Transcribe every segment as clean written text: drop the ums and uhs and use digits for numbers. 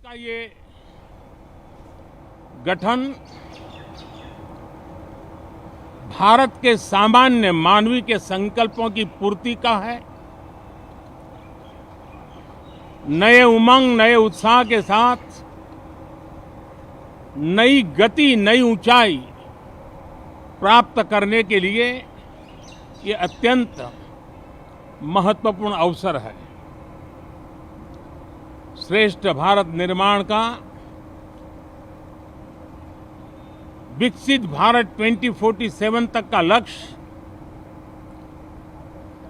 का ये गठन भारत के सामान्य मानवीय के संकल्पों की पूर्ति का है। नए उमंग, नए उत्साह के साथ नई गति, नई ऊंचाई प्राप्त करने के लिए ये अत्यंत महत्वपूर्ण अवसर है। श्रेष्ठ भारत निर्माण का, विकसित भारत 2047 तक का लक्ष्य,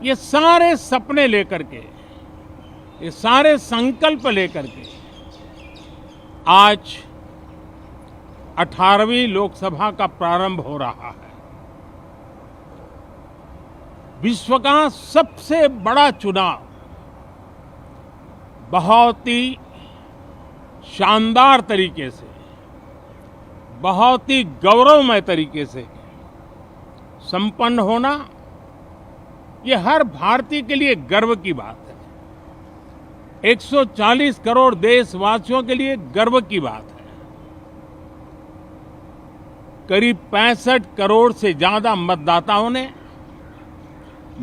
ये सारे सपने लेकर के, ये सारे संकल्प लेकर के आज 18वीं लोकसभा का प्रारंभ हो रहा है। विश्व का सबसे बड़ा चुनाव बहुत ही शानदार तरीके से, बहुत ही गौरवमय तरीके से संपन्न होना, ये हर भारतीय के लिए गर्व की बात है। 140 करोड़ देशवासियों के लिए गर्व की बात है। करीब 65 करोड़ से ज्यादा मतदाताओं ने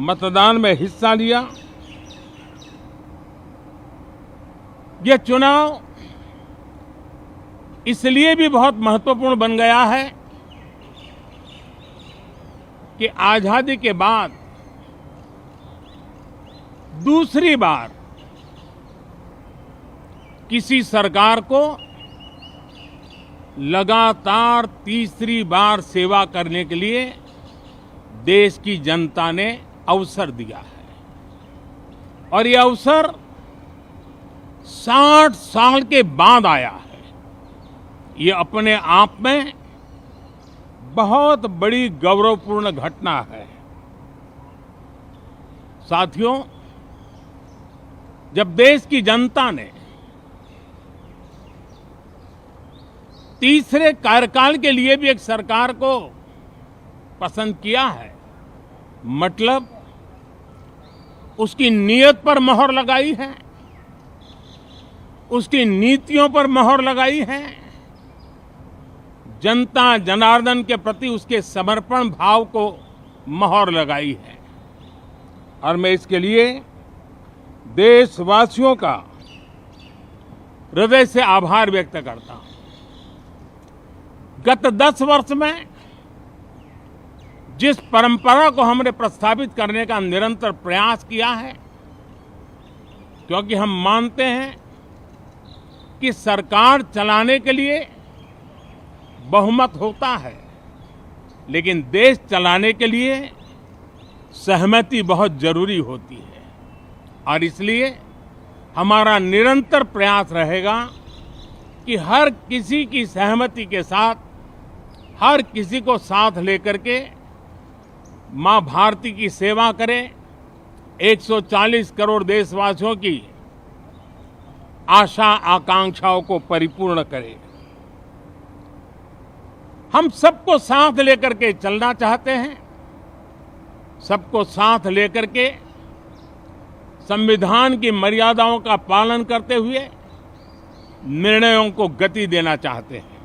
मतदान में हिस्सा लिया। यह चुनाव इसलिए भी बहुत महत्वपूर्ण बन गया है कि आजादी के बाद दूसरी बार किसी सरकार को लगातार तीसरी बार सेवा करने के लिए देश की जनता ने अवसर दिया है। और यह अवसर 60 साल के बाद आया है। ये अपने आप में बहुत बड़ी गौरवपूर्ण घटना है। साथियों, जब देश की जनता ने तीसरे कार्यकाल के लिए भी एक सरकार को पसंद किया है, मतलब उसकी नीयत पर मोहर लगाई है, उसकी नीतियों पर मोहर लगाई है, जनता जनार्दन के प्रति उसके समर्पण भाव को मोहर लगाई है। और मैं इसके लिए देशवासियों का हृदय से आभार व्यक्त करता हूं। गत 10 वर्ष में जिस परंपरा को हमने प्रस्थापित करने का निरंतर प्रयास किया है, क्योंकि हम मानते हैं कि सरकार चलाने के लिए बहुमत होता है, लेकिन देश चलाने के लिए सहमति बहुत जरूरी होती है। और इसलिए हमारा निरंतर प्रयास रहेगा कि हर किसी की सहमति के साथ, हर किसी को साथ लेकर के मां भारती की सेवा करें, 140 करोड़ देशवासियों की आशा आकांक्षाओं को परिपूर्ण करें। हम सबको साथ लेकर के चलना चाहते हैं, सबको साथ लेकर के संविधान की मर्यादाओं का पालन करते हुए निर्णयों को गति देना चाहते हैं।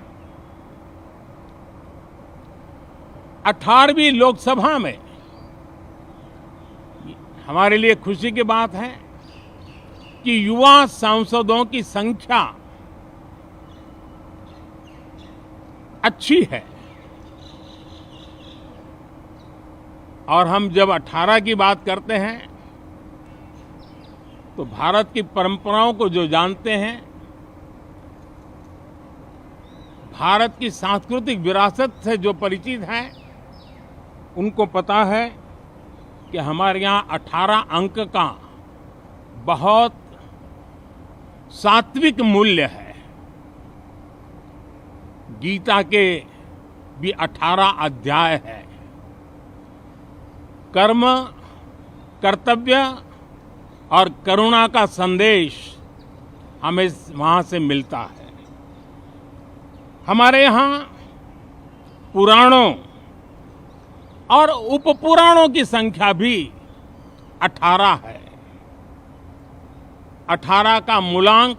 18वीं लोकसभा में हमारे लिए खुशी की बात है कि युवा सांसदों की संख्या अच्छी है। और हम जब 18 की बात करते हैं तो भारत की परंपराओं को जो जानते हैं, भारत की सांस्कृतिक विरासत से जो परिचित हैं, उनको पता है कि हमारे यहाँ 18 अंक का बहुत सात्विक मूल्य है। गीता के भी 18 अध्याय है। कर्म, कर्तव्य और करुणा का संदेश हमें वहां से मिलता है। हमारे यहाँ पुराणों और उपपुराणों की संख्या भी 18 है। 18 का मूलांक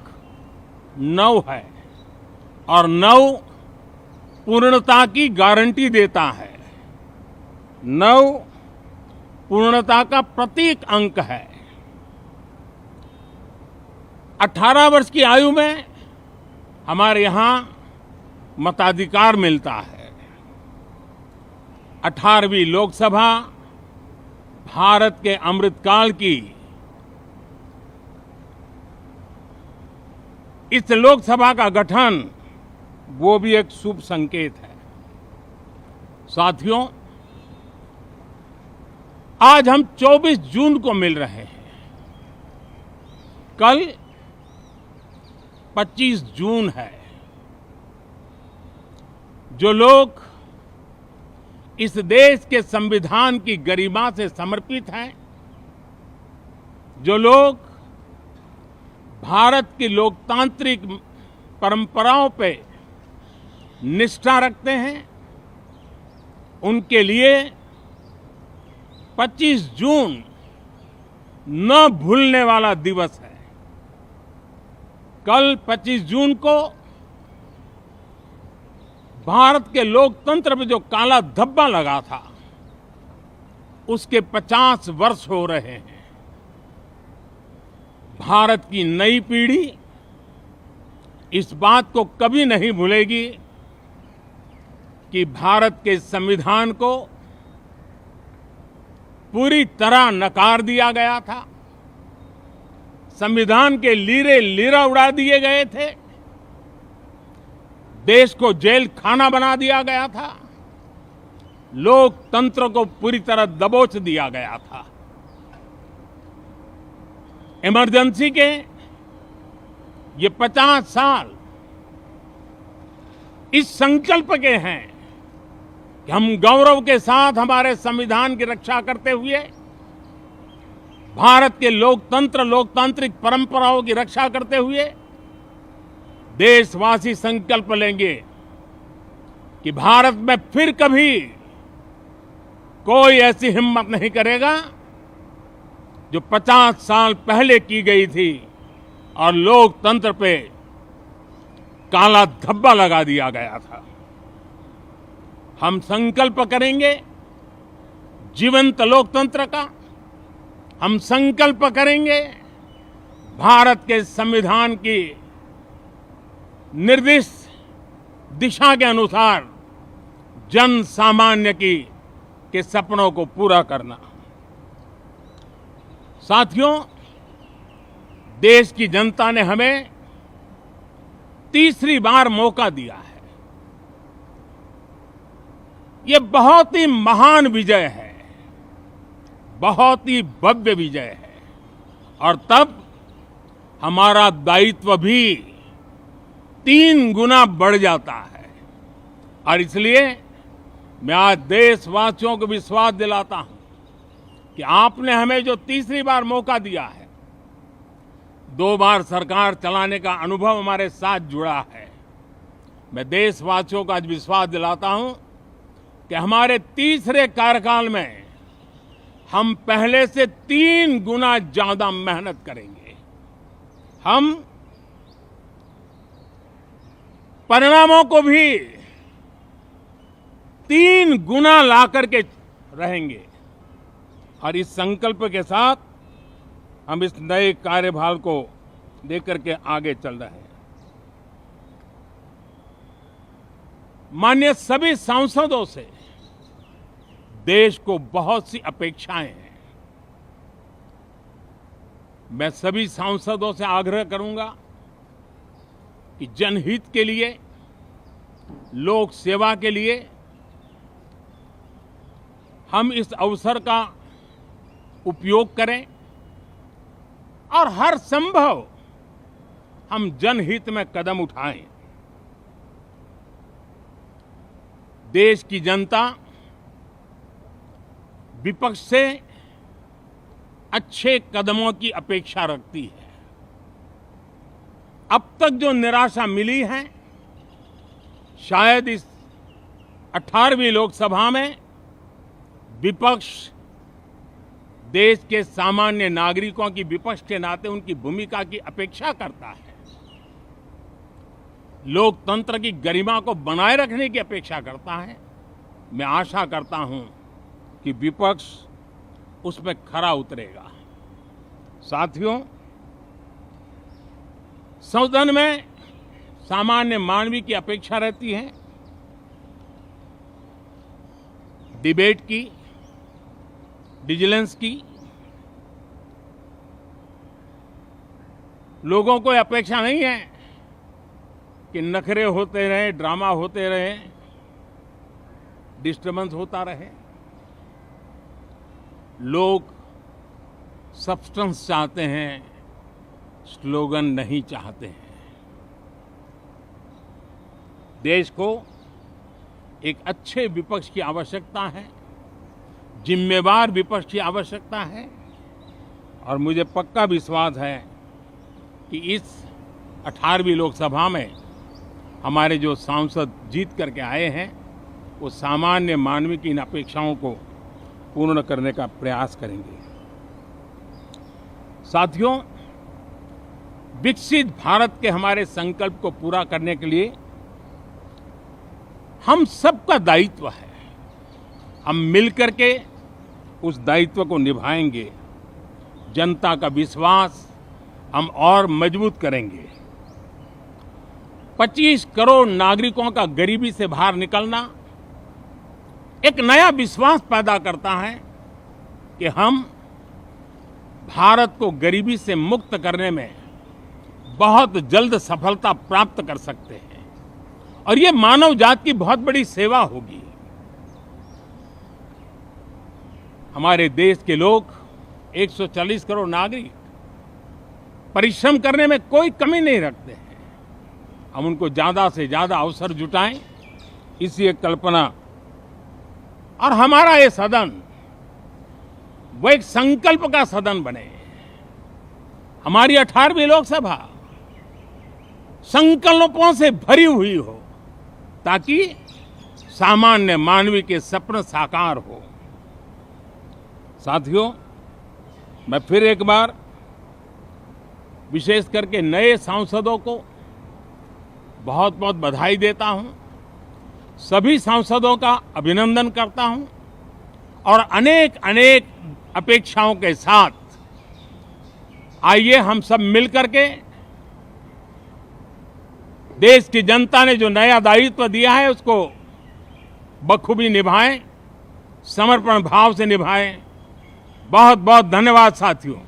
9 है और 9 पूर्णता की गारंटी देता है। 9 पूर्णता का प्रतीक अंक है। 18 वर्ष की आयु में हमारे यहां मताधिकार मिलता है। 18वीं लोकसभा भारत के अमृतकाल की इस लोकसभा का गठन वो भी एक शुभ संकेत है। साथियों, आज हम 24 जून को मिल रहे हैं। कल 25 जून है। जो लोग इस देश के संविधान की गरिमा से समर्पित हैं, जो लोग भारत की लोकतांत्रिक परंपराओं पे निष्ठा रखते हैं, उनके लिए 25 जून न भूलने वाला दिवस है। कल 25 जून को भारत के लोकतंत्र में जो काला धब्बा लगा था, उसके 50 वर्ष हो रहे हैं। भारत की नई पीढ़ी इस बात को कभी नहीं भूलेगी कि भारत के संविधान को पूरी तरह नकार दिया गया था। संविधान के लीरे लीरा उड़ा दिए गए थे। देश को जेल खाना बना दिया गया था। लोकतंत्र को पूरी तरह दबोच दिया गया था। इमरजेंसी के ये 50 साल इस संकल्प के हैं कि हम गौरव के साथ हमारे संविधान की रक्षा करते हुए, भारत के लोकतंत्र लोकतांत्रिक परंपराओं की रक्षा करते हुए देशवासी संकल्प लेंगे कि भारत में फिर कभी कोई ऐसी हिम्मत नहीं करेगा जो 50 साल पहले की गई थी और लोकतंत्र पे काला धब्बा लगा दिया गया था। हम संकल्प करेंगे जीवंत लोकतंत्र का। हम संकल्प करेंगे भारत के संविधान की निर्दिष्ट दिशा के अनुसार जन सामान्य के सपनों को पूरा करना। साथियों, देश की जनता ने हमें तीसरी बार मौका दिया है। ये बहुत ही महान विजय है, बहुत ही भव्य विजय है। और तब हमारा दायित्व भी 3 गुना बढ़ जाता है। और इसलिए मैं आज देशवासियों को विश्वास दिलाता हूं कि आपने हमें जो तीसरी बार मौका दिया है, 2 बार सरकार चलाने का अनुभव हमारे साथ जुड़ा है। मैं देशवासियों को आज विश्वास दिलाता हूं कि हमारे तीसरे कार्यकाल में हम पहले से 3 गुना ज्यादा मेहनत करेंगे। हम परिणामों को भी 3 गुना ला करके रहेंगे। और इस संकल्प के साथ हम इस नए कार्यभार को लेकर के आगे चल रहे हैं। माननीय सभी सांसदों से देश को बहुत सी अपेक्षाएं हैं। मैं सभी सांसदों से आग्रह करूंगा कि जनहित के लिए, लोक सेवा के लिए हम इस अवसर का उपयोग करें और हर संभव हम जनहित में कदम उठाएं। देश की जनता विपक्ष से अच्छे कदमों की अपेक्षा रखती है। अब तक जो निराशा मिली है, शायद इस 18वीं लोकसभा में विपक्ष देश के सामान्य नागरिकों की विपक्ष के नाते उनकी भूमिका की अपेक्षा करता है। लोकतंत्र की गरिमा को बनाए रखने की अपेक्षा करता है। मैं आशा करता हूं कि विपक्ष उस पर खरा उतरेगा। साथियों, सदन में सामान्य मानवी की अपेक्षा रहती है डिबेट की, विजिलेंस की। लोगों को अपेक्षा नहीं है कि नखरे होते रहे, ड्रामा होते रहे, डिस्टर्बेंस होता रहे। लोग सब्सटेंस चाहते हैं, स्लोगन नहीं चाहते हैं। देश को एक अच्छे विपक्ष की आवश्यकता है, जिम्मेवार विपक्ष की आवश्यकता है। और मुझे पक्का विश्वास है कि इस 18वीं लोकसभा में हमारे जो सांसद जीत करके आए हैं वो सामान्य मानवी की इन अपेक्षाओं को पूर्ण करने का प्रयास करेंगे। साथियों, विकसित भारत के हमारे संकल्प को पूरा करने के लिए हम सबका दायित्व है। हम मिलकर के उस दायित्व को निभाएंगे। जनता का विश्वास हम और मजबूत करेंगे। 25 करोड़ नागरिकों का गरीबी से बाहर निकलना एक नया विश्वास पैदा करता है कि हम भारत को गरीबी से मुक्त करने में बहुत जल्द सफलता प्राप्त कर सकते हैं और ये मानव जाति की बहुत बड़ी सेवा होगी। हमारे देश के लोग 140 करोड़ नागरिक परिश्रम करने में कोई कमी नहीं रखते हैं। हम उनको ज्यादा से ज्यादा अवसर जुटाएं, इसी एक कल्पना। और हमारा ये सदन वो एक संकल्प का सदन बने। हमारी 18वीं लोकसभा संकल्पों से भरी हुई हो ताकि सामान्य मानवी के सपने साकार हो। साथियों, मैं फिर एक बार विशेष करके नए सांसदों को बहुत बहुत बधाई देता हूं। सभी सांसदों का अभिनंदन करता हूं और अनेक अनेक अपेक्षाओं के साथ आइए हम सब मिलकर के देश की जनता ने जो नया दायित्व दिया है उसको बखूबी निभाएं, समर्पण भाव से निभाएं। बहुत बहुत धन्यवाद साथियों।